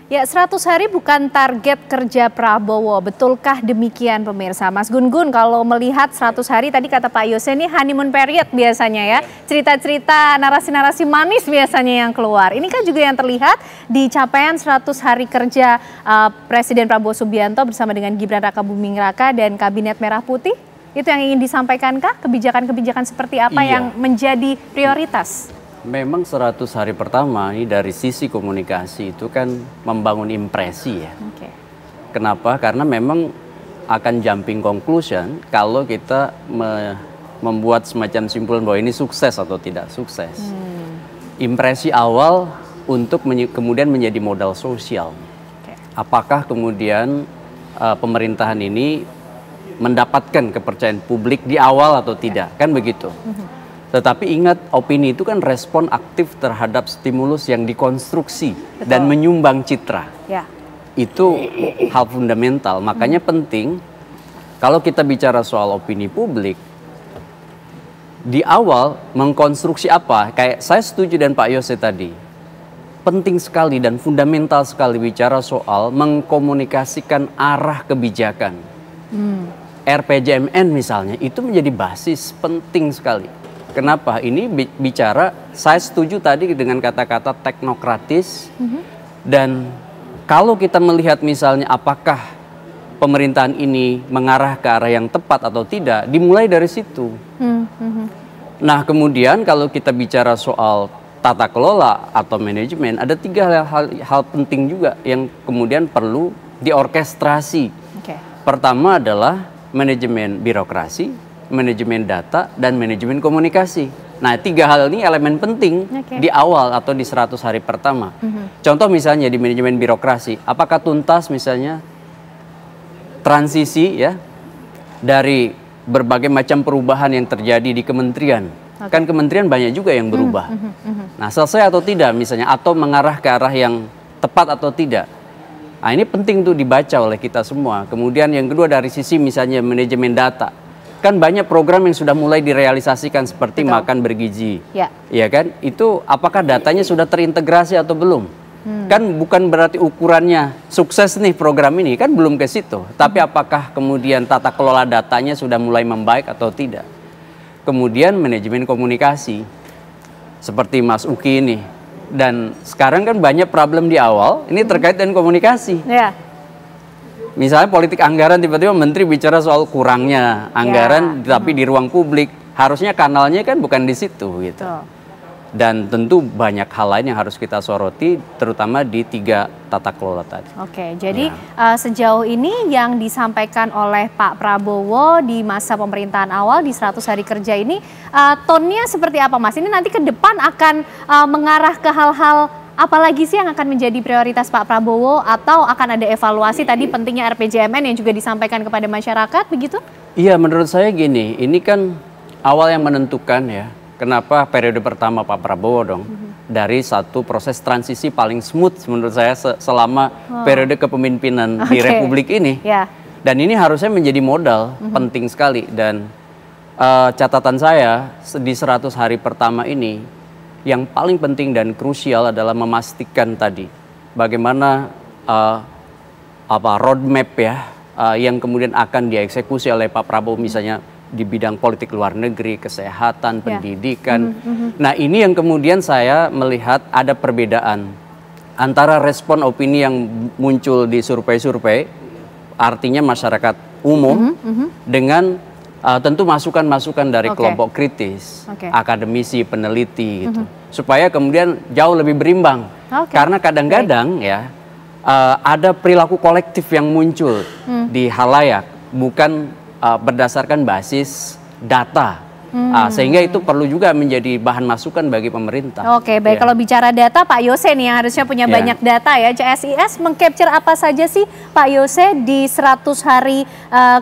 Ya, 100 hari bukan target kerja Prabowo. Betulkah demikian pemirsa? Mas Gun-Gun, kalau melihat 100 hari tadi kata Pak Yose ini honeymoon period biasanya ya. Cerita-cerita, narasi-narasi manis biasanya yang keluar. Ini kan juga yang terlihat di capaian 100 hari kerja Presiden Prabowo Subianto bersama dengan Gibran Rakabuming Raka dan Kabinet Merah Putih. Itu yang ingin disampaikankah? Kebijakan-kebijakan seperti apa yang menjadi prioritas? Memang 100 hari pertama ini dari sisi komunikasi itu kan membangun impresi ya. Kenapa? Karena memang akan jumping conclusion kalau kita membuat semacam simpulan bahwa ini sukses atau tidak sukses. Impresi awal untuk kemudian menjadi modal sosial. Apakah kemudian pemerintahan ini mendapatkan kepercayaan publik di awal atau tidak? Kan begitu. Tetapi ingat, opini itu kan respon aktif terhadap stimulus yang dikonstruksi dan menyumbang citra. Itu hal fundamental. Makanya penting kalau kita bicara soal opini publik, di awal mengkonstruksi apa? Kayak saya setuju dengan Pak Yose tadi. Penting sekali dan fundamental sekali bicara soal mengkomunikasikan arah kebijakan. RPJMN misalnya, itu menjadi basis penting sekali. Kenapa? Ini bicara, saya setuju tadi dengan kata-kata teknokratis. Dan kalau kita melihat misalnya apakah pemerintahan ini mengarah ke arah yang tepat atau tidak, dimulai dari situ. Nah kemudian kalau kita bicara soal tata kelola atau manajemen, ada tiga hal penting juga yang kemudian perlu diorkestrasi. Pertama adalah manajemen birokrasi, manajemen data, dan manajemen komunikasi. Nah, tiga hal ini elemen penting di awal atau di 100 hari pertama. Contoh misalnya di manajemen birokrasi, apakah tuntas misalnya transisi ya dari berbagai macam perubahan yang terjadi di kementerian. Kan kementerian banyak juga yang berubah. Nah, selesai atau tidak misalnya, atau mengarah ke arah yang tepat atau tidak. Nah, ini penting tuh dibaca oleh kita semua. Kemudian yang kedua dari sisi misalnya manajemen data. Kan banyak program yang sudah mulai direalisasikan seperti makan bergizi. Ya kan? Itu apakah datanya sudah terintegrasi atau belum? Kan bukan berarti ukurannya sukses nih program ini, kan belum ke situ. Tapi apakah kemudian tata kelola datanya sudah mulai membaik atau tidak? Kemudian manajemen komunikasi. Seperti Mas Uki ini. Dan sekarang kan banyak problem di awal, ini terkait dengan komunikasi. Misalnya politik anggaran, tiba-tiba menteri bicara soal kurangnya anggaran, tapi di ruang publik harusnya kanalnya kan bukan di situ gitu. Dan tentu banyak hal lain yang harus kita soroti, terutama di tiga tata kelola tadi. Jadi sejauh ini yang disampaikan oleh Pak Prabowo di masa pemerintahan awal di 100 hari kerja ini, tonnya seperti apa Mas? Ini nanti ke depan akan mengarah ke hal-hal apalagi sih yang akan menjadi prioritas Pak Prabowo, atau akan ada evaluasi tadi pentingnya RPJMN yang juga disampaikan kepada masyarakat begitu? Iya, menurut saya gini, ini kan awal yang menentukan ya, kenapa periode pertama Pak Prabowo dong, dari satu proses transisi paling smooth menurut saya selama periode kepemimpinan di Republik ini. Dan ini harusnya menjadi modal penting sekali, dan catatan saya di 100 hari pertama ini, yang paling penting dan krusial adalah memastikan tadi bagaimana roadmap ya yang kemudian akan dieksekusi oleh Pak Prabowo misalnya di bidang politik luar negeri, kesehatan, pendidikan. Nah ini yang kemudian saya melihat ada perbedaan antara respon opini yang muncul di survei-survei, artinya masyarakat umum, dengan tentu masukan-masukan dari kelompok kritis, akademisi, peneliti gitu. Supaya kemudian jauh lebih berimbang. Karena kadang-kadang ya ada perilaku kolektif yang muncul di halayak, bukan berdasarkan basis data. Sehingga itu perlu juga menjadi bahan masukan bagi pemerintah. Baik. Kalau bicara data, Pak Yose nih yang harusnya punya banyak data ya. CSIS mengcapture apa saja sih Pak Yose di 100 hari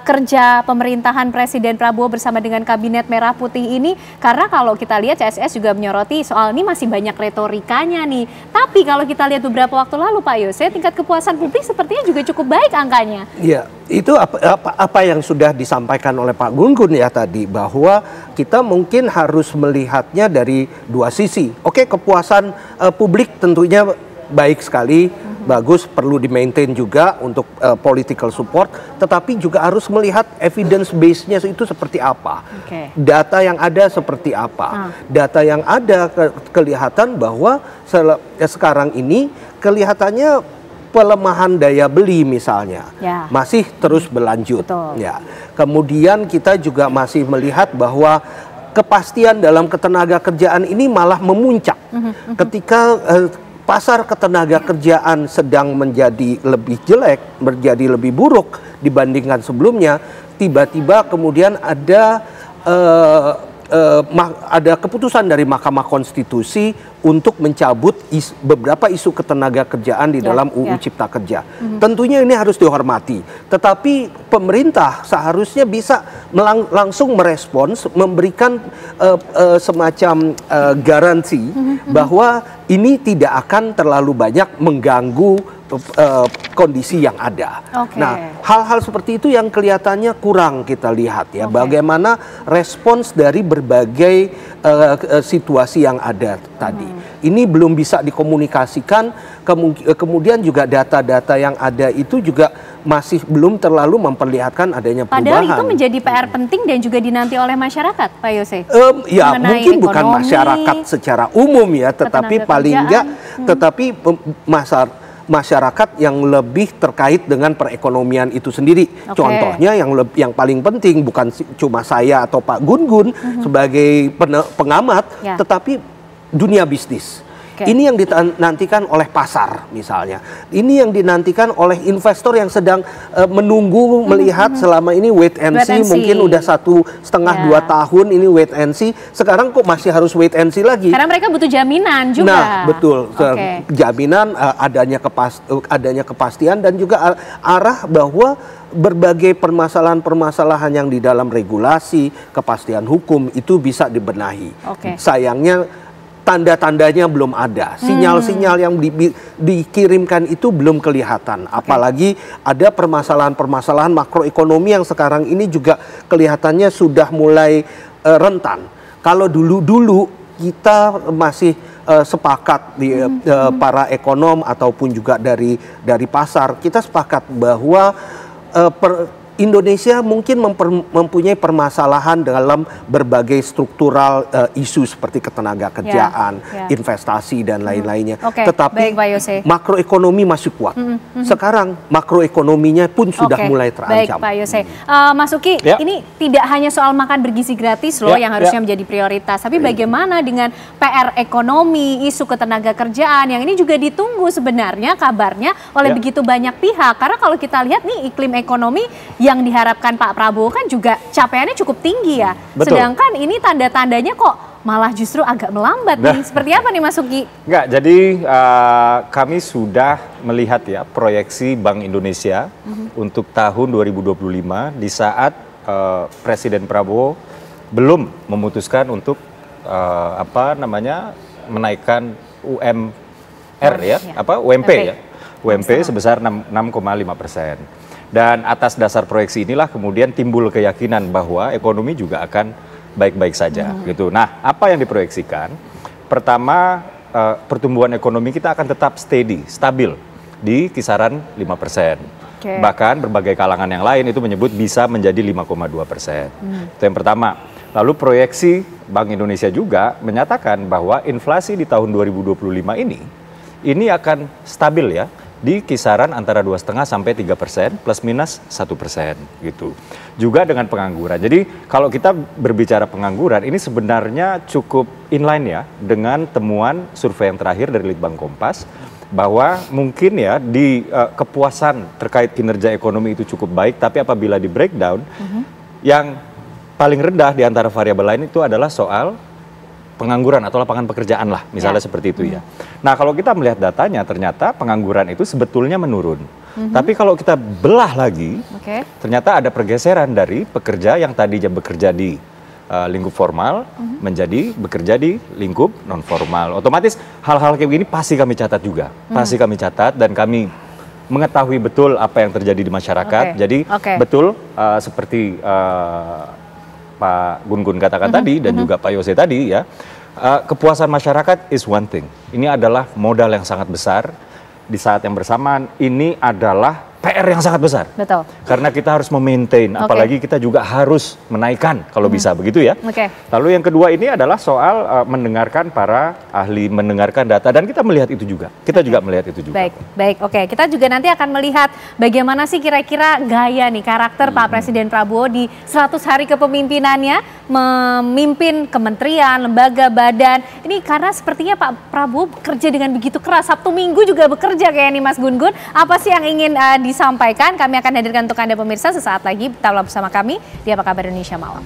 kerja pemerintahan Presiden Prabowo bersama dengan Kabinet Merah Putih ini? Karena kalau kita lihat CSIS juga menyoroti soal ini masih banyak retorikanya nih. Tapi kalau kita lihat beberapa waktu lalu Pak Yose, tingkat kepuasan publik sepertinya juga cukup baik angkanya. Iya, itu apa yang sudah disampaikan oleh Pak Gun-Gun ya tadi, bahwa kita mungkin harus melihatnya dari dua sisi. Kepuasan publik tentunya baik sekali, bagus, perlu di-maintain juga untuk political support, tetapi juga harus melihat evidence base-nya itu seperti apa. Data yang ada seperti apa. Data yang ada kelihatan bahwa sekarang ini kelihatannya pelemahan daya beli misalnya masih terus berlanjut. Ya. Kemudian kita juga masih melihat bahwa kepastian dalam ketenaga kerjaan ini malah memuncak ketika pasar ketenaga kerjaan sedang menjadi lebih jelek, menjadi lebih buruk dibandingkan sebelumnya. Tiba-tiba kemudian ada keputusan dari Mahkamah Konstitusi untuk mencabut beberapa isu ketenaga kerjaan di dalam UU Cipta Kerja. Tentunya ini harus dihormati. Tetapi pemerintah seharusnya bisa langsung merespons, memberikan semacam garansi bahwa ini tidak akan terlalu banyak mengganggu kondisi yang ada. Nah, hal-hal seperti itu yang kelihatannya kurang kita lihat ya. Bagaimana respons dari berbagai situasi yang ada tadi. Ini belum bisa dikomunikasikan. Kemudian juga data-data yang ada itu juga masih belum terlalu memperlihatkan adanya perubahan. Padahal itu menjadi PR penting dan juga dinanti oleh masyarakat, Pak Yose. Ya, mungkin bukan masyarakat secara umum ya, tetapi paling enggak, tetapi masyarakat yang lebih terkait dengan perekonomian itu sendiri. Contohnya yang paling penting bukan cuma saya atau Pak Gun-Gun sebagai pengamat, tetapi dunia bisnis. Ini yang dinantikan oleh pasar misalnya. Ini yang dinantikan oleh investor yang sedang menunggu melihat selama ini wait and see. Mungkin udah 1,5-2 tahun ini wait and see. Sekarang kok masih harus wait and see lagi? Karena mereka butuh jaminan juga. Nah, betul. Jaminan, adanya kepastian dan juga arah bahwa berbagai permasalahan-permasalahan yang di dalam regulasi, kepastian hukum itu bisa dibenahi. Sayangnya tanda-tandanya belum ada, sinyal-sinyal yang dikirimkan itu belum kelihatan. Apalagi ada permasalahan-permasalahan makroekonomi yang sekarang ini juga kelihatannya sudah mulai rentan. Kalau dulu-dulu kita masih sepakat di para ekonom ataupun juga dari pasar, kita sepakat bahwa Indonesia mungkin mempunyai permasalahan dalam berbagai struktural isu seperti ketenaga kerjaan, investasi dan lain-lainnya. Tetapi makroekonomi masih kuat. Sekarang makroekonominya pun sudah mulai terancam. Baik, Pak Yose. Mas Uki, ini tidak hanya soal makan bergizi gratis loh yang harusnya menjadi prioritas, tapi bagaimana dengan PR ekonomi, isu ketenaga kerjaan yang ini juga ditunggu sebenarnya kabarnya oleh begitu banyak pihak. Karena kalau kita lihat nih iklim ekonomi yang diharapkan Pak Prabowo kan juga capaiannya cukup tinggi ya. Sedangkan ini tanda-tandanya kok malah justru agak melambat nih. Seperti apa nih Mas Uki? Enggak, jadi kami sudah melihat ya proyeksi Bank Indonesia untuk tahun 2025 di saat Presiden Prabowo belum memutuskan untuk menaikkan UMR UMP ya. UMP sebesar 6,5%. Dan atas dasar proyeksi inilah kemudian timbul keyakinan bahwa ekonomi juga akan baik-baik saja gitu. Nah, apa yang diproyeksikan? Pertama, pertumbuhan ekonomi kita akan tetap stabil di kisaran 5%. Bahkan berbagai kalangan yang lain itu menyebut bisa menjadi 5,2%. Itu yang pertama. Lalu proyeksi Bank Indonesia juga menyatakan bahwa inflasi di tahun 2025 ini akan stabil ya, di kisaran antara 2,5 sampai 3% plus minus 1% gitu. Juga dengan pengangguran. Jadi kalau kita berbicara pengangguran ini sebenarnya cukup inline ya dengan temuan survei yang terakhir dari Litbang Kompas bahwa mungkin ya di kepuasan terkait kinerja ekonomi itu cukup baik, tapi apabila di breakdown yang paling rendah di antara variabel lain itu adalah soal pengangguran atau lapangan pekerjaan lah, misalnya seperti itu ya. Nah, kalau kita melihat datanya ternyata pengangguran itu sebetulnya menurun. Tapi kalau kita belah lagi, ternyata ada pergeseran dari pekerja yang tadinya bekerja di lingkup formal menjadi bekerja di lingkup non formal. Otomatis hal-hal kayak begini pasti kami catat juga. Pasti kami catat dan kami mengetahui betul apa yang terjadi di masyarakat. Jadi betul seperti Pak Gun-Gun katakan tadi dan juga Pak Yose tadi ya, kepuasan masyarakat is one thing. Ini adalah modal yang sangat besar di saat yang bersamaan ini adalah PR yang sangat besar. Betul. Karena kita harus memaintain, apalagi kita juga harus menaikkan kalau bisa begitu ya. Lalu yang kedua ini adalah soal mendengarkan para ahli, mendengarkan data, dan kita melihat itu juga. Kita juga melihat itu juga. Baik, oke. Kita juga nanti akan melihat bagaimana sih kira-kira gaya nih karakter Pak Presiden Prabowo di 100 hari kepemimpinannya memimpin kementerian, lembaga, badan. Ini karena sepertinya Pak Prabowo bekerja dengan begitu keras. Sabtu Minggu juga bekerja kayak nih Mas Gun Gun. Apa sih yang ingin disampaikan? Kami akan hadirkan untuk Anda pemirsa sesaat lagi. Tetaplah bersama kami di Apa Kabar Indonesia Malam.